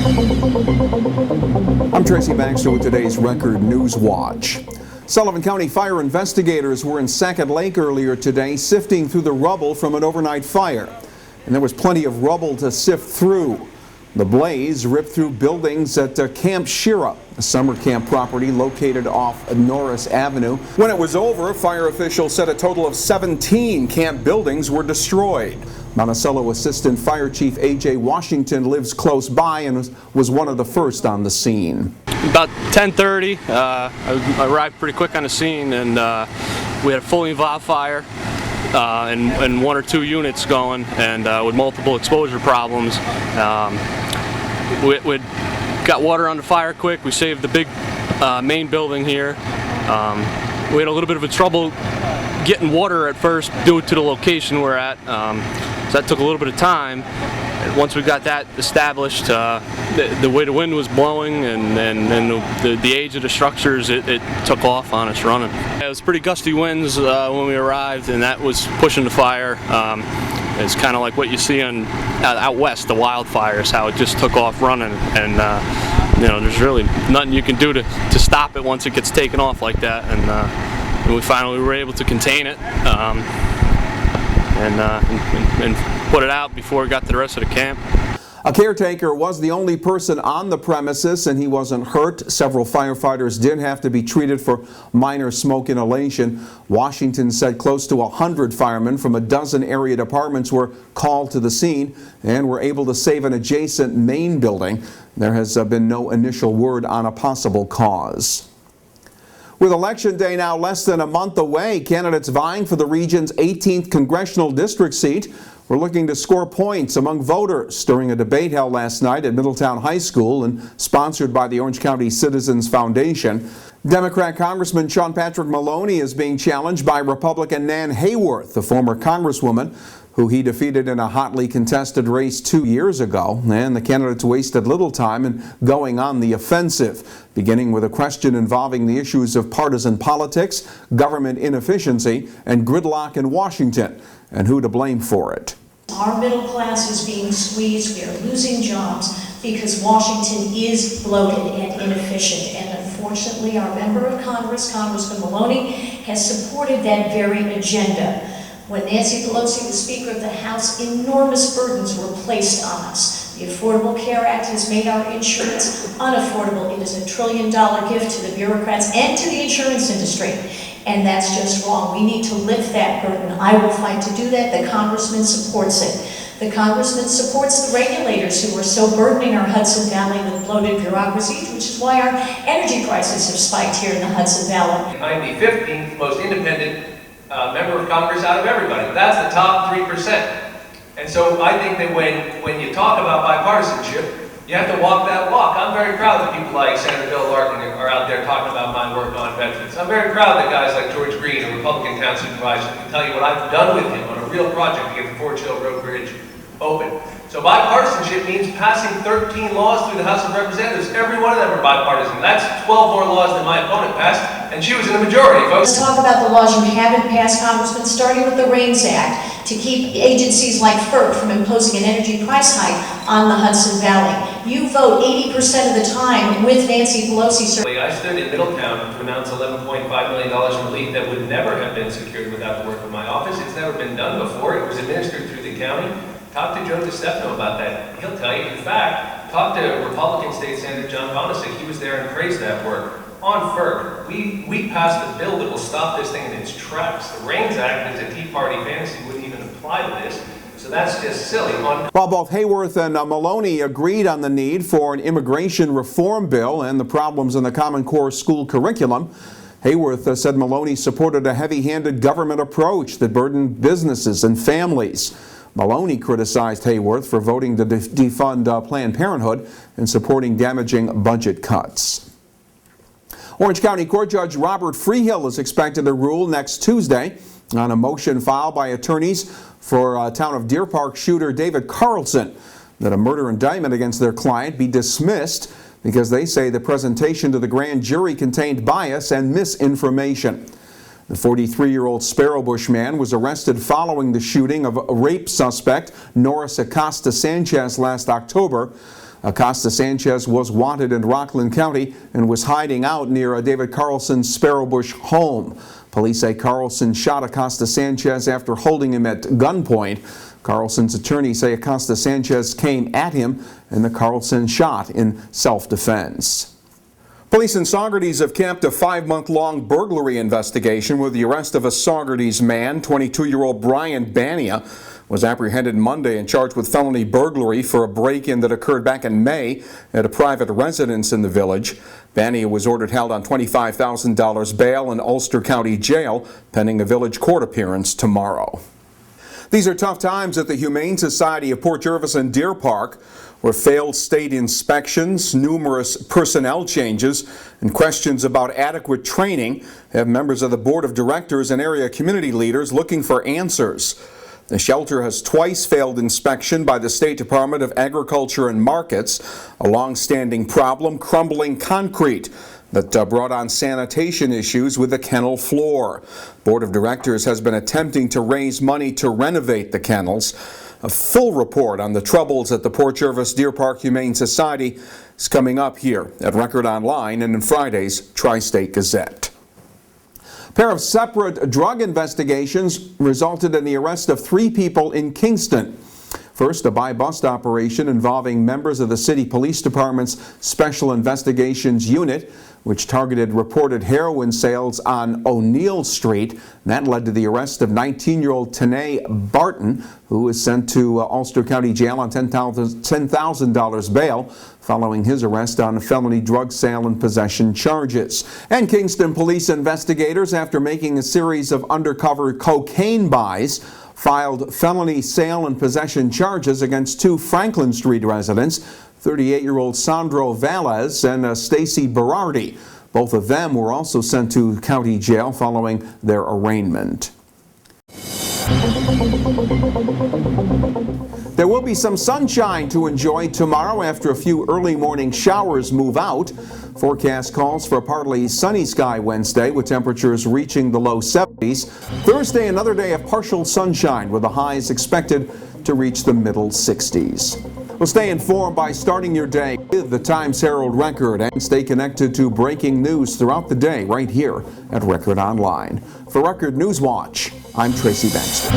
I'm Tracy Baxter with today's Record Newswatch. Sullivan County fire investigators were in Sackett Lake earlier today sifting through the rubble from an overnight fire. And there was plenty of rubble to sift through. The blaze ripped through buildings at Camp Shira, a summer camp property located off Norris Avenue. When it was over, fire officials said a total of 17 camp buildings were destroyed. Monticello Assistant Fire Chief A.J. Washington lives close by and was one of the first on the scene. About 10:30, I arrived pretty quick on the scene, and we had a fully involved fire and one or two units going, and with multiple exposure problems. We got water on the fire quick. We saved the big main building here. We had a little bit of a trouble getting water at first due to the location we're at. So that took a little bit of time. Once we got that established, the way the wind was blowing and the age of the structures, it took off on us running. It was pretty gusty winds when we arrived, and that was pushing the fire. It's kind of like what you see out west, the wildfires, how it just took off running, and you know, there's really nothing you can do to stop it once it gets taken off like that. And we finally were able to contain it. And put it out before it got to the rest of the camp. A caretaker was the only person on the premises and he wasn't hurt. Several firefighters did have to be treated for minor smoke inhalation. Washington said close to 100 firemen from a dozen area departments were called to the scene and were able to save an adjacent main building. There has been no initial word on a possible cause. With Election Day now less than a month away, candidates vying for the region's 18th Congressional District seat were looking to score points among voters during a debate held last night at Middletown High School and sponsored by the Orange County Citizens Foundation. Democrat Congressman Sean Patrick Maloney is being challenged by Republican Nan Hayworth, the former Congresswoman, who he defeated in a hotly contested race 2 years ago. And the candidates wasted little time in going on the offensive, beginning with a question involving the issues of partisan politics, government inefficiency, and gridlock in Washington, and who to blame for it. Our middle class is being squeezed. We are losing jobs because Washington is bloated and inefficient. And unfortunately, our member of Congress, Congressman Maloney, has supported that very agenda. When Nancy Pelosi was Speaker of the House, enormous burdens were placed on us. The Affordable Care Act has made our insurance unaffordable. It is $1 trillion gift to the bureaucrats and to the insurance industry. And that's just wrong. We need to lift that burden. I will fight to do that. The Congressman supports it. The Congressman supports the regulators who are so burdening our Hudson Valley with bloated bureaucracies, which is why our energy prices have spiked here in the Hudson Valley. I'm the 15th most independent member of Congress out of everybody. That's the top 3%. And so I think that when you talk about bipartisanship, you have to walk that walk. I'm very proud that people like Senator Bill Larkin are out there talking about my work on veterans. I'm very proud that guys like George Green, a Republican town supervisor, can tell you what I've done with him on a real project to get the Forge Hill Road Bridge open. So bipartisanship means passing 13 laws through the House of Representatives. Every one of them are bipartisan. That's 12 more laws than my opponent passed, and she was in the majority, folks. Let's talk about the laws you haven't passed, Congressman, starting with the REINS Act, to keep agencies like FERC from imposing an energy price hike on the Hudson Valley. You vote 80% of the time with Nancy Pelosi, sir. I stood in Middletown to announce $11.5 million in relief that would never have been secured without the work of my office. It's never been done before. It was administered through the county. Talk to Joe DeStefano about that. He'll tell you. In fact, talk to Republican State Senator John Bonisic. He was there and praised that work. On FERC, we passed a bill that will stop this thing in its tracks. The REINS Act is a Tea Party fantasy, wouldn't even apply to this. So that's just silly. While both Hayworth and Maloney agreed on the need for an immigration reform bill and the problems in the Common Core school curriculum, Hayworth said Maloney supported a heavy-handed government approach that burdened businesses and families. Maloney criticized Hayworth for voting to defund Planned Parenthood and supporting damaging budget cuts. Orange County Court Judge Robert Freehill is expected to rule next Tuesday on a motion filed by attorneys for town of Deerpark shooter David Carlson that a murder indictment against their client be dismissed because they say the presentation to the grand jury contained bias and misinformation. The 43-year-old Sparrowbush man was arrested following the shooting of a rape suspect, Norris Acosta Sanchez, last October. Acosta Sanchez was wanted in Rockland County and was hiding out near David Carlson's Sparrowbush home. Police say Carlson shot Acosta Sanchez after holding him at gunpoint. Carlson's attorneys say Acosta Sanchez came at him and the Carlson shot in self-defense. Police in Saugerties have capped a 5-month-long burglary investigation with the arrest of a Saugerties man. 22-year-old Brian Bania was apprehended Monday and charged with felony burglary for a break-in that occurred back in May at a private residence in the village. Bania was ordered held on $25,000 bail in Ulster County Jail, pending a village court appearance tomorrow. These are tough times at the Humane Society of Port Jervis and Deerpark, where failed state inspections, numerous personnel changes, and questions about adequate training have members of the board of directors and area community leaders looking for answers. The shelter has twice failed inspection by the State Department of Agriculture and Markets, a long-standing problem, crumbling concrete that brought on sanitation issues with the kennel floor. Board of Directors has been attempting to raise money to renovate the kennels. A full report on the troubles at the Port Jervis Deerpark Humane Society is coming up here at Record Online and in Friday's Tri-State Gazette. A pair of separate drug investigations resulted in the arrest of 3 people in Kingston. First, a buy-bust operation involving members of the City Police Department's Special Investigations Unit, which targeted reported heroin sales on O'Neill Street. That led to the arrest of 19-year-old Tanae Barton, who was sent to Ulster County Jail on $10,000 bail following his arrest on felony drug sale and possession charges. And Kingston police investigators, after making a series of undercover cocaine buys, filed felony sale and possession charges against 2 Franklin Street residents, 38-year-old Sandro Valles and Stacy Berardi. Both of them were also sent to county jail following their arraignment. There will be some sunshine to enjoy tomorrow after a few early morning showers move out. Forecast calls for a partly sunny sky Wednesday with temperatures reaching the low 70s. Thursday, another day of partial sunshine with the highs expected to reach the middle 60s. Well, stay informed by starting your day with the Times-Herald Record and stay connected to breaking news throughout the day right here at Record Online. For Record Newswatch, I'm Tracy Baxter.